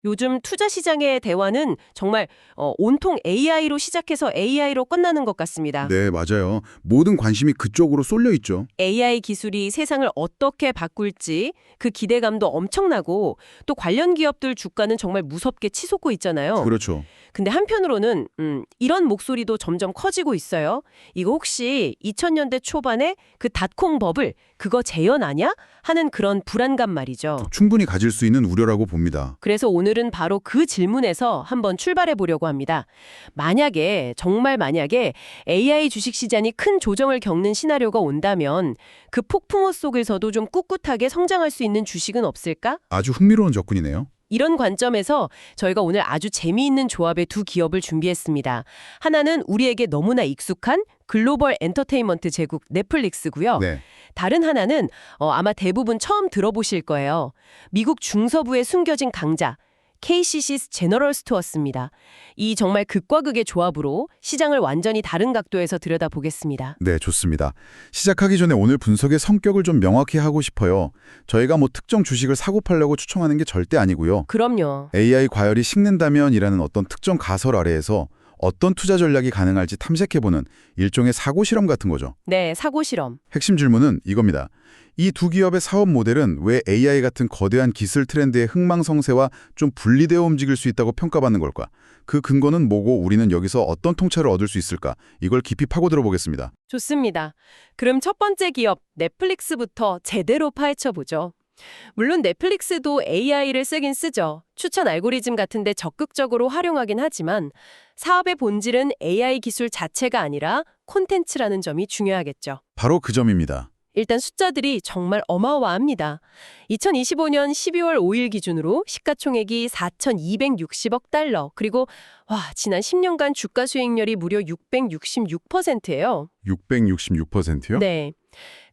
요즘 투자 시장의 대화는 정말 온통 AI로 시작해서 AI로 끝나는 것 같습니다. 네, 맞아요. 모든 관심이 그쪽으로 쏠려 있죠. AI 기술이 세상을 어떻게 바꿀지 그 기대감도 엄청나고 또 관련 기업들 주가는 정말 무섭게 치솟고 있잖아요. 그렇죠. 근데 한편으로는 이런 목소리도 점점 커지고 있어요. 이거 혹시 2000년대 초반에 그 닷콩 버블 그거 재현 아냐? 하는 그런 불안감 말이죠. 충분히 가질 수 있는 우려라고 봅니다. 그래서 오늘은 바로 그 질문에서 한번 출발해 보려고 합니다. 만약에 정말 만약에 AI 주식시장이 큰 조정을 겪는 시나리오가 온다면 그 폭풍우 속에서도 좀 꿋꿋하게 성장할 수 있는 주식은 없을까? 아주 흥미로운 접근이네요. 이런 관점에서 저희가 오늘 아주 재미있는 조합의 두 기업을 준비했습니다. 하나는 우리에게 너무나 익숙한 글로벌 엔터테인먼트 제국 넷플릭스고요. 네. 다른 하나는 아마 대부분 처음 들어보실 거예요. 미국 중서부에 숨겨진 강자 KCC 제너럴 스토어스입니다. 이 정말 극과 극의 조합으로 시장을 완전히 다른 각도에서 들여다보겠습니다. 네, 좋습니다. 시작하기 전에 오늘 분석의 성격을 좀 명확히 하고 싶어요. 저희가 특정 주식을 사고 팔려고 추천하는 게 절대 아니고요. 그럼요. AI 과열이 식는다면이라는 어떤 특정 가설 아래에서 어떤 투자 전략이 가능할지 탐색해보는 일종의 사고 실험 같은 거죠. 네, 사고 실험. 핵심 질문은 이겁니다. 이 두 기업의 사업 모델은 왜 AI 같은 거대한 기술 트렌드의 흥망성쇠와 좀 분리되어 움직일 수 있다고 평가받는 걸까? 그 근거는 뭐고 우리는 여기서 어떤 통찰을 얻을 수 있을까? 이걸 깊이 파고들어 보겠습니다. 좋습니다. 그럼 첫 번째 기업 넷플릭스부터 제대로 파헤쳐보죠. 물론 넷플릭스도 AI를 쓰긴 쓰죠. 추천 알고리즘 같은 데 적극적으로 활용하긴 하지만 사업의 본질은 AI 기술 자체가 아니라 콘텐츠라는 점이 중요하겠죠. 바로 그 점입니다. 일단 숫자들이 정말 어마어마합니다. 2025년 12월 5일 기준으로 시가총액이 4,260억 달러, 그리고 지난 10년간 주가 수익률이 무려 666%예요. 666%요? 네.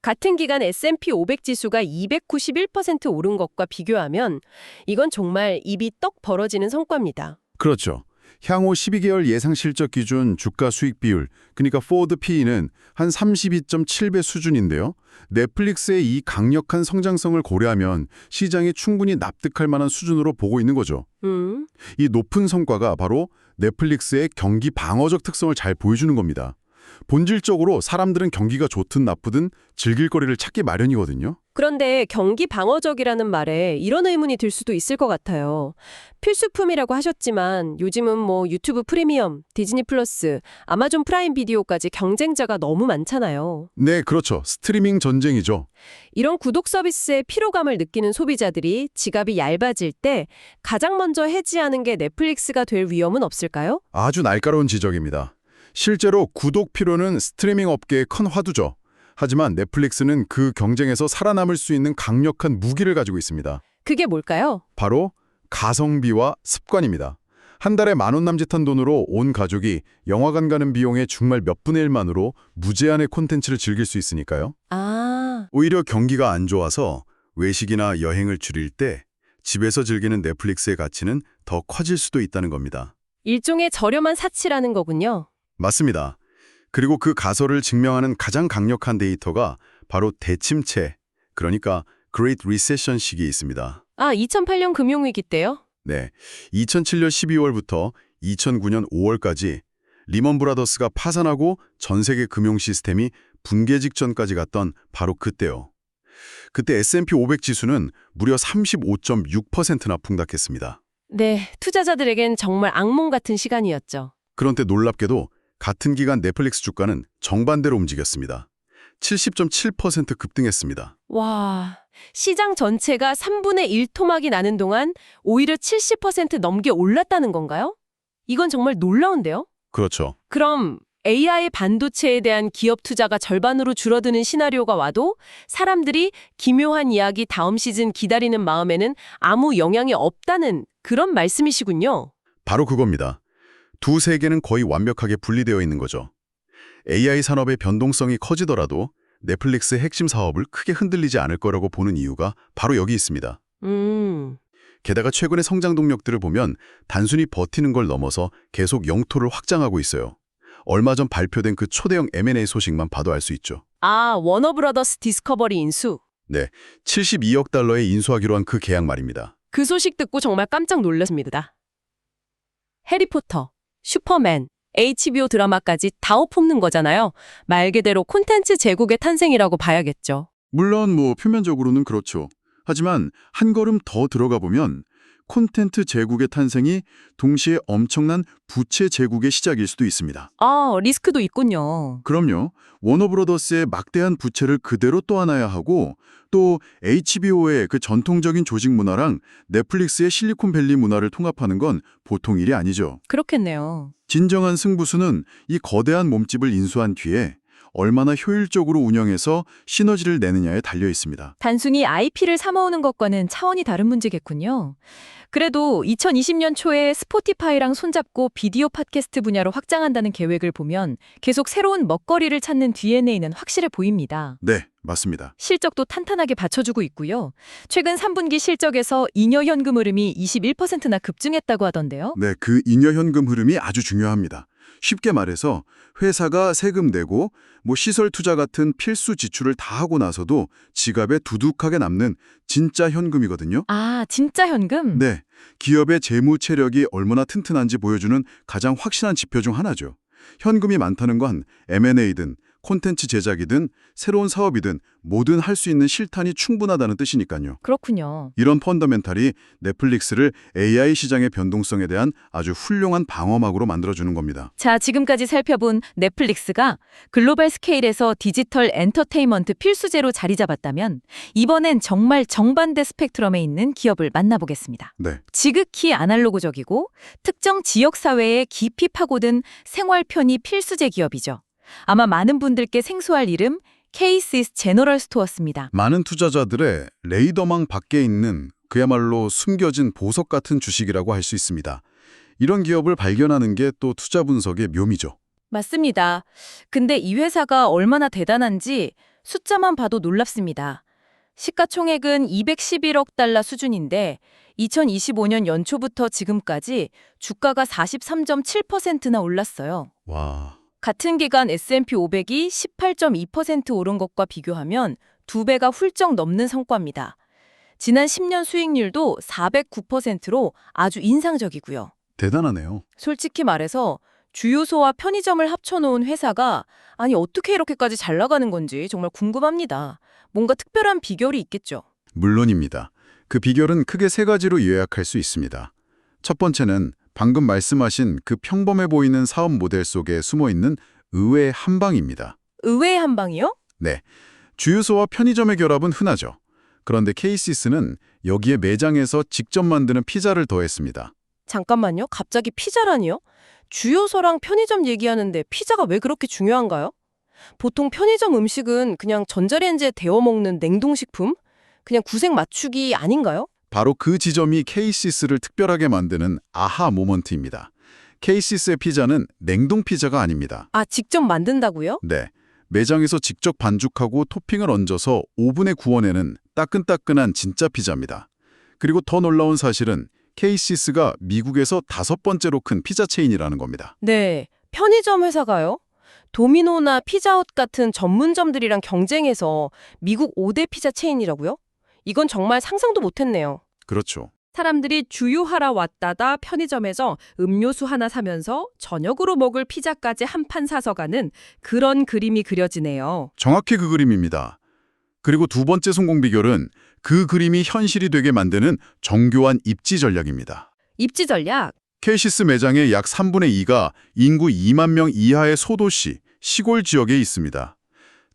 같은 기간 S&P 500 지수가 291% 오른 것과 비교하면 이건 정말 입이 떡 벌어지는 성과입니다. 그렇죠. 향후 12개월 예상 실적 기준 주가 수익 비율, 그러니까 포워드 PE는 한 32.7배 수준인데요. 넷플릭스의 이 강력한 성장성을 고려하면 시장이 충분히 납득할 만한 수준으로 보고 있는 거죠. 이 높은 성과가 바로 넷플릭스의 경기 방어적 특성을 잘 보여주는 겁니다. 본질적으로 사람들은 경기가 좋든 나쁘든 즐길 거리를 찾기 마련이거든요. 그런데 경기 방어적이라는 말에 이런 의문이 들 수도 있을 것 같아요. 필수품이라고 하셨지만 요즘은 유튜브 프리미엄, 디즈니 플러스, 아마존 프라임 비디오까지 경쟁자가 너무 많잖아요. 네, 그렇죠. 스트리밍 전쟁이죠. 이런 구독 서비스의 피로감을 느끼는 소비자들이 지갑이 얇아질 때 가장 먼저 해지하는 게 넷플릭스가 될 위험은 없을까요? 아주 날카로운 지적입니다. 실제로 구독 피로는 스트리밍 업계의 큰 화두죠. 하지만 넷플릭스는 그 경쟁에서 살아남을 수 있는 강력한 무기를 가지고 있습니다. 그게 뭘까요? 바로 가성비와 습관입니다. 한 달에 10,000원 남짓한 돈으로 온 가족이 영화관 가는 비용의 정말 몇 분의 1만으로 무제한의 콘텐츠를 즐길 수 있으니까요. 오히려 경기가 안 좋아서 외식이나 여행을 줄일 때 집에서 즐기는 넷플릭스의 가치는 더 커질 수도 있다는 겁니다. 일종의 저렴한 사치라는 거군요. 맞습니다. 그리고 그 가설을 증명하는 가장 강력한 데이터가 바로 대침체, 그러니까 Great Recession 시기에 있습니다. 2008년 금융위기 때요? 네, 2007년 12월부터 2009년 5월까지 리먼 브라더스가 파산하고 전 세계 금융 시스템이 붕괴 직전까지 갔던 바로 그때요. 그때 S&P 500 지수는 무려 35.6%나 폭락했습니다. 네, 투자자들에겐 정말 악몽 같은 시간이었죠. 그런데 놀랍게도 같은 기간 넷플릭스 주가는 정반대로 움직였습니다. 70.7% 급등했습니다. 와, 시장 전체가 3분의 1 토막이 나는 동안 오히려 70% 넘게 올랐다는 건가요? 이건 정말 놀라운데요? 그렇죠. 그럼 AI 반도체에 대한 기업 투자가 절반으로 줄어드는 시나리오가 와도 사람들이 기묘한 이야기 다음 시즌 기다리는 마음에는 아무 영향이 없다는 그런 말씀이시군요. 바로 그겁니다. 두 세계는 거의 완벽하게 분리되어 있는 거죠. AI 산업의 변동성이 커지더라도 넷플릭스의 핵심 사업을 크게 흔들리지 않을 거라고 보는 이유가 바로 여기 있습니다. 게다가 최근의 성장 동력들을 보면 단순히 버티는 걸 넘어서 계속 영토를 확장하고 있어요. 얼마 전 발표된 그 초대형 M&A 소식만 봐도 알 수 있죠. 워너브라더스 디스커버리 인수. 네, 72억 달러에 인수하기로 한 그 계약 말입니다. 그 소식 듣고 정말 깜짝 놀랐습니다. 해리포터, 슈퍼맨, HBO 드라마까지 다 엎op는 거잖아요. 말 그대로 콘텐츠 제국의 탄생이라고 봐야겠죠. 물론 표면적으로는 그렇죠. 하지만 한 걸음 더 들어가 보면 콘텐츠 제국의 탄생이 동시에 엄청난 부채 제국의 시작일 수도 있습니다. 아, 리스크도 있군요. 그럼요. 워너브로더스의 막대한 부채를 그대로 떠안아야 하고 또 HBO의 그 전통적인 조직 문화랑 넷플릭스의 실리콘밸리 문화를 통합하는 건 보통 일이 아니죠. 그렇겠네요. 진정한 승부수는 이 거대한 몸집을 인수한 뒤에 얼마나 효율적으로 운영해서 시너지를 내느냐에 달려 있습니다. 단순히 IP를 사모으는 것과는 차원이 다른 문제겠군요. 그래도 2020년 초에 스포티파이랑 손잡고 비디오 팟캐스트 분야로 확장한다는 계획을 보면 계속 새로운 먹거리를 찾는 DNA는 확실해 보입니다. 네, 맞습니다. 실적도 탄탄하게 받쳐주고 있고요. 최근 3분기 실적에서 잉여 현금 흐름이 21%나 급증했다고 하던데요. 네, 그 잉여 현금 흐름이 아주 중요합니다. 쉽게 말해서 회사가 세금 내고 시설 투자 같은 필수 지출을 다 하고 나서도 지갑에 두둑하게 남는 진짜 현금이거든요. 아, 진짜 현금? 네, 기업의 재무 체력이 얼마나 튼튼한지 보여주는 가장 확실한 지표 중 하나죠. 현금이 많다는 건 M&A든 콘텐츠 제작이든 새로운 사업이든 뭐든 할 수 있는 실탄이 충분하다는 뜻이니까요. 그렇군요. 이런 펀더멘탈이 넷플릭스를 AI 시장의 변동성에 대한 아주 훌륭한 방어막으로 만들어주는 겁니다. 자, 지금까지 살펴본 넷플릭스가 글로벌 스케일에서 디지털 엔터테인먼트 필수제로 자리 잡았다면 이번엔 정말 정반대 스펙트럼에 있는 기업을 만나보겠습니다. 네, 지극히 아날로그적이고 특정 지역사회에 깊이 파고든 생활 편의 필수제 기업이죠. 아마 많은 분들께 생소할 이름 K-Sys 제너럴 스토어스입니다. 많은 투자자들의 레이더망 밖에 있는 그야말로 숨겨진 보석 같은 주식이라고 할 수 있습니다. 이런 기업을 발견하는 게 또 투자 분석의 묘미죠. 맞습니다. 근데 이 회사가 얼마나 대단한지 숫자만 봐도 놀랍습니다. 시가총액은 211억 달러 수준인데 2025년 연초부터 지금까지 주가가 43.7%나 올랐어요. 와, 같은 기간 S&P 500이 18.2% 오른 것과 비교하면 2배가 훌쩍 넘는 성과입니다. 지난 10년 수익률도 409%로 아주 인상적이고요. 대단하네요. 솔직히 말해서 주유소와 편의점을 합쳐놓은 회사가 아니 어떻게 이렇게까지 잘 나가는 건지 정말 궁금합니다. 뭔가 특별한 비결이 있겠죠. 물론입니다. 그 비결은 크게 세 가지로 요약할 수 있습니다. 첫 번째는 방금 말씀하신 그 평범해 보이는 사업 모델 속에 숨어있는 의외의 한방입니다. 의외의 한방이요? 네, 주유소와 편의점의 결합은 흔하죠. 그런데 K-Sys는 여기에 매장에서 직접 만드는 피자를 더했습니다. 잠깐만요. 갑자기 피자라니요? 주유소랑 편의점 얘기하는데 피자가 왜 그렇게 중요한가요? 보통 편의점 음식은 그냥 전자레인지에 데워 먹는 냉동식품? 그냥 구색 맞추기 아닌가요? 바로 그 지점이 K-Sys를 특별하게 만드는 아하 모먼트입니다. K-Sys의 피자는 냉동 피자가 아닙니다. 아, 직접 만든다고요? 네, 매장에서 직접 반죽하고 토핑을 얹어서 오븐에 구워내는 따끈따끈한 진짜 피자입니다. 그리고 더 놀라운 사실은 K-Sys가 미국에서 5번째로 큰 피자 체인이라는 겁니다. 네, 편의점 회사가요? 도미노나 피자헛 같은 전문점들이랑 경쟁해서 미국 5대 피자 체인이라고요? 이건 정말 상상도 못했네요. 그렇죠. 사람들이 주유하러 왔다다 편의점에서 음료수 하나 사면서 저녁으로 먹을 피자까지 한 판 사서 가는 그런 그림이 그려지네요. 정확히 그 그림입니다. 그리고 두 번째 성공 비결은 그 그림이 현실이 되게 만드는 정교한 입지 전략입니다. 입지 전략? K-Sys 매장의 약 3분의 2가 인구 2만 명 이하의 소도시, 시골 지역에 있습니다.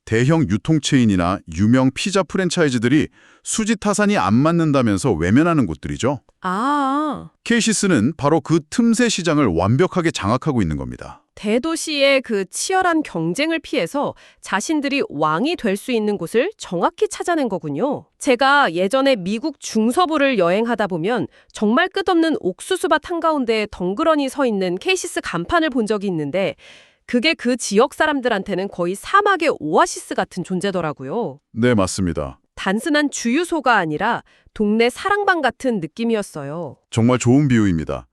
대형 유통체인이나 유명 피자 프랜차이즈들이 수지 타산이 안 맞는다면서 외면하는 곳들이죠. 아, K-Sys는 바로 그 틈새 시장을 완벽하게 장악하고 있는 겁니다. 대도시의 그 치열한 경쟁을 피해서 자신들이 왕이 될 수 있는 곳을 정확히 찾아낸 거군요. 제가 예전에 미국 중서부를 여행하다 보면 정말 끝없는 옥수수밭 한가운데 덩그러니 서 있는 K-Sys 간판을 본 적이 있는데 그게 그 지역 사람들한테는 거의 사막의 오아시스 같은 존재더라고요. 네, 맞습니다. 단순한 주유소가 아니라 동네 사랑방 같은 느낌이었어요. 정말 좋은 비유입니다.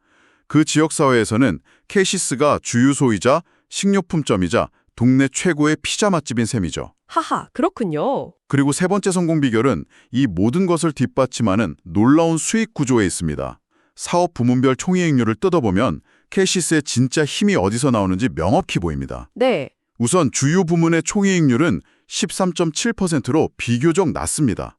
그 지역사회에서는 K-Sys가 주유소이자 식료품점이자 동네 최고의 피자 맛집인 셈이죠. 하하, 그렇군요. 그리고 세 번째 성공 비결은 이 모든 것을 뒷받침하는 놀라운 수익 구조에 있습니다. 사업 부문별 총이익률을 뜯어보면 캐시스의 진짜 힘이 어디서 나오는지 명확히 보입니다. 네. 우선 주요 부문의 총이익률은 13.7%로 비교적 낮습니다.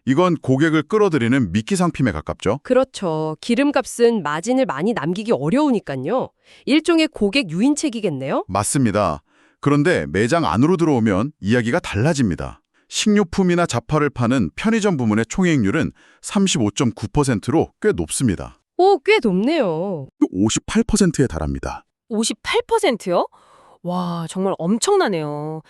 이건 고객을 끌어들이는 미끼 상품에 가깝죠. 그렇죠. 기름값은 마진을 많이 남기기 어려우니까요. 일종의 고객 유인책이겠네요. 맞습니다. 그런데 매장 안으로 들어오면 이야기가 달라집니다. 식료품이나 잡화를 파는 편의점 부문의 총이익률은 35.9%로 꽤 높습니다. 오, 꽤 높네요. 58%에 달합니다. 58%요? 와, 정말 엄청나네요.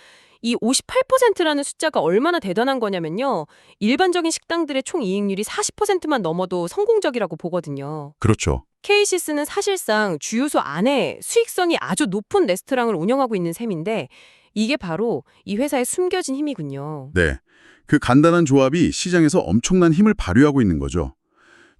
이 58%라는 숫자가 얼마나 대단한 거냐면요. 일반적인 식당들의 총이익률이 40%만 넘어도 성공적이라고 보거든요. 그렇죠. KCS는 사실상 주유소 안에 수익성이 아주 높은 레스토랑을 운영하고 있는 셈인데 이게 바로 이 회사의 숨겨진 힘이군요. 네. 그 간단한 조합이 시장에서 엄청난 힘을 발휘하고 있는 거죠.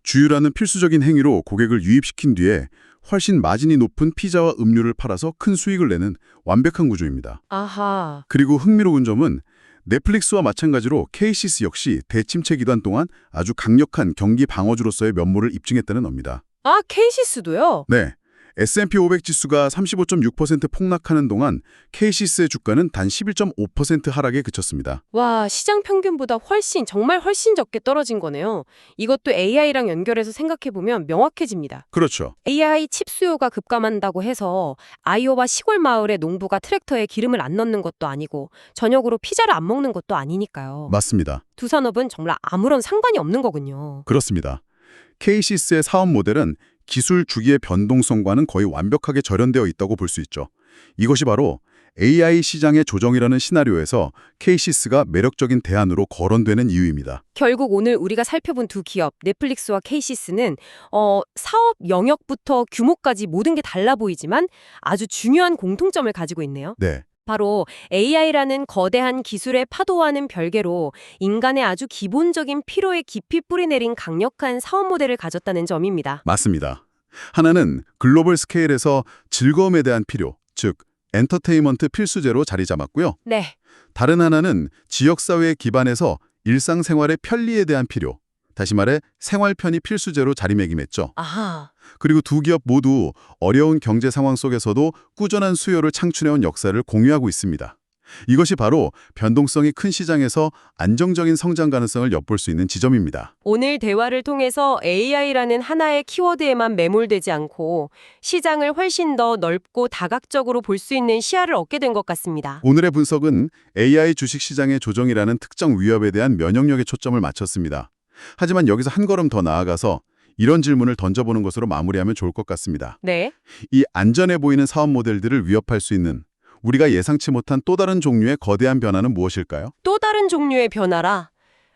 주유라는 필수적인 행위로 고객을 유입시킨 뒤에 훨씬 마진이 높은 피자와 음료를 팔아서 큰 수익을 내는 완벽한 구조입니다. 아하. 그리고 흥미로운 점은 넷플릭스와 마찬가지로 KCS 역시 대침체 기간 동안 아주 강력한 경기 방어주로서의 면모를 입증했다는 겁니다. 아, KCS도요? 네. S&P 500 지수가 35.6% 폭락하는 동안 KCS의 주가는 단 11.5% 하락에 그쳤습니다. 와, 시장 평균보다 정말 훨씬 적게 떨어진 거네요. 이것도 AI랑 연결해서 생각해보면 명확해집니다. 그렇죠. AI 칩 수요가 급감한다고 해서 아이오와 시골 마을의 농부가 트랙터에 기름을 안 넣는 것도 아니고 저녁으로 피자를 안 먹는 것도 아니니까요. 맞습니다. 두 산업은 정말 아무런 상관이 없는 거군요. 그렇습니다. KCS의 사업 모델은 기술 주기의 변동성과는 거의 완벽하게 절연되어 있다고 볼 수 있죠. 이것이 바로 AI 시장의 조정이라는 시나리오에서 KCS가 매력적인 대안으로 거론되는 이유입니다. 결국 오늘 우리가 살펴본 두 기업, 넷플릭스와 KCS는 사업 영역부터 규모까지 모든 게 달라 보이지만 아주 중요한 공통점을 가지고 있네요. 네, 바로 AI라는 거대한 기술의 파도와는 별개로 인간의 아주 기본적인 필요에 깊이 뿌리내린 강력한 사업 모델을 가졌다는 점입니다. 맞습니다. 하나는 글로벌 스케일에서 즐거움에 대한 필요, 즉 엔터테인먼트 필수제로 자리 잡았고요. 네. 다른 하나는 지역사회에 기반해서 일상생활의 편리에 대한 필요, 다시 말해 생활 편의 필수제로 자리매김했죠. 아하. 그리고 두 기업 모두 어려운 경제 상황 속에서도 꾸준한 수요를 창출해온 역사를 공유하고 있습니다. 이것이 바로 변동성이 큰 시장에서 안정적인 성장 가능성을 엿볼 수 있는 지점입니다. 오늘 대화를 통해서 AI라는 하나의 키워드에만 매몰되지 않고 시장을 훨씬 더 넓고 다각적으로 볼 수 있는 시야를 얻게 된 것 같습니다. 오늘의 분석은 AI 주식시장의 조정이라는 특정 위협에 대한 면역력에 초점을 맞췄습니다. 하지만 여기서 한 걸음 더 나아가서 이런 질문을 던져보는 것으로 마무리하면 좋을 것 같습니다. 네. 이 안전해 보이는 사업 모델들을 위협할 수 있는 우리가 예상치 못한 또 다른 종류의 거대한 변화는 무엇일까요? 또 다른 종류의 변화라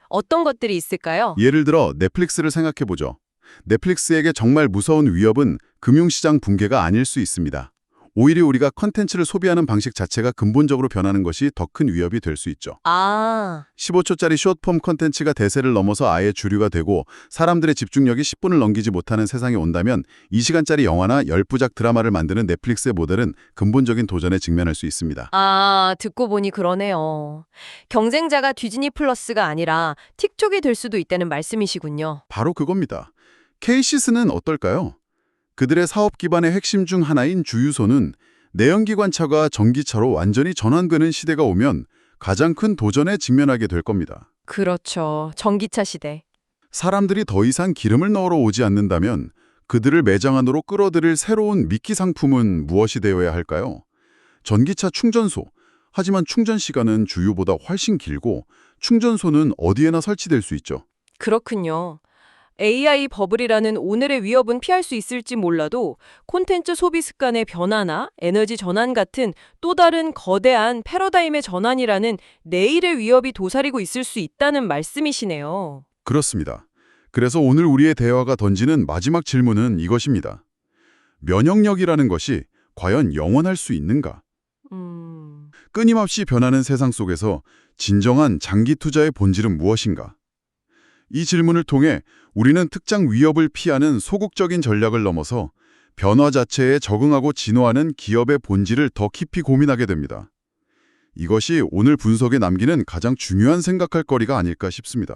어떤 것들이 있을까요? 예를 들어 넷플릭스를 생각해보죠. 넷플릭스에게 정말 무서운 위협은 금융시장 붕괴가 아닐 수 있습니다. 오히려 우리가 컨텐츠를 소비하는 방식 자체가 근본적으로 변하는 것이 더 큰 위협이 될 수 있죠. 아, 15초짜리 숏폼 컨텐츠가 대세를 넘어서 아예 주류가 되고 사람들의 집중력이 10분을 넘기지 못하는 세상이 온다면 이 시간짜리 영화나 10부작 드라마를 만드는 넷플릭스의 모델은 근본적인 도전에 직면할 수 있습니다. 듣고 보니 그러네요. 경쟁자가 디즈니 플러스가 아니라 틱톡이 될 수도 있다는 말씀이시군요. 바로 그겁니다. KCS는 어떨까요? 그들의 사업 기반의 핵심 중 하나인 주유소는 내연기관차가 전기차로 완전히 전환되는 시대가 오면 가장 큰 도전에 직면하게 될 겁니다. 그렇죠. 전기차 시대. 사람들이 더 이상 기름을 넣으러 오지 않는다면 그들을 매장 안으로 끌어들일 새로운 미끼 상품은 무엇이 되어야 할까요? 전기차 충전소. 하지만 충전 시간은 주유보다 훨씬 길고 충전소는 어디에나 설치될 수 있죠. 그렇군요. AI 버블이라는 오늘의 위협은 피할 수 있을지 몰라도 콘텐츠 소비 습관의 변화나 에너지 전환 같은 또 다른 거대한 패러다임의 전환이라는 내일의 위협이 도사리고 있을 수 있다는 말씀이시네요. 그렇습니다. 그래서 오늘 우리의 대화가 던지는 마지막 질문은 이것입니다. 면역력이라는 것이 과연 영원할 수 있는가? 끊임없이 변하는 세상 속에서 진정한 장기 투자의 본질은 무엇인가? 이 질문을 통해 우리는 특정 위협을 피하는 소극적인 전략을 넘어서 변화 자체에 적응하고 진화하는 기업의 본질을 더 깊이 고민하게 됩니다. 이것이 오늘 분석에 남기는 가장 중요한 생각할 거리가 아닐까 싶습니다.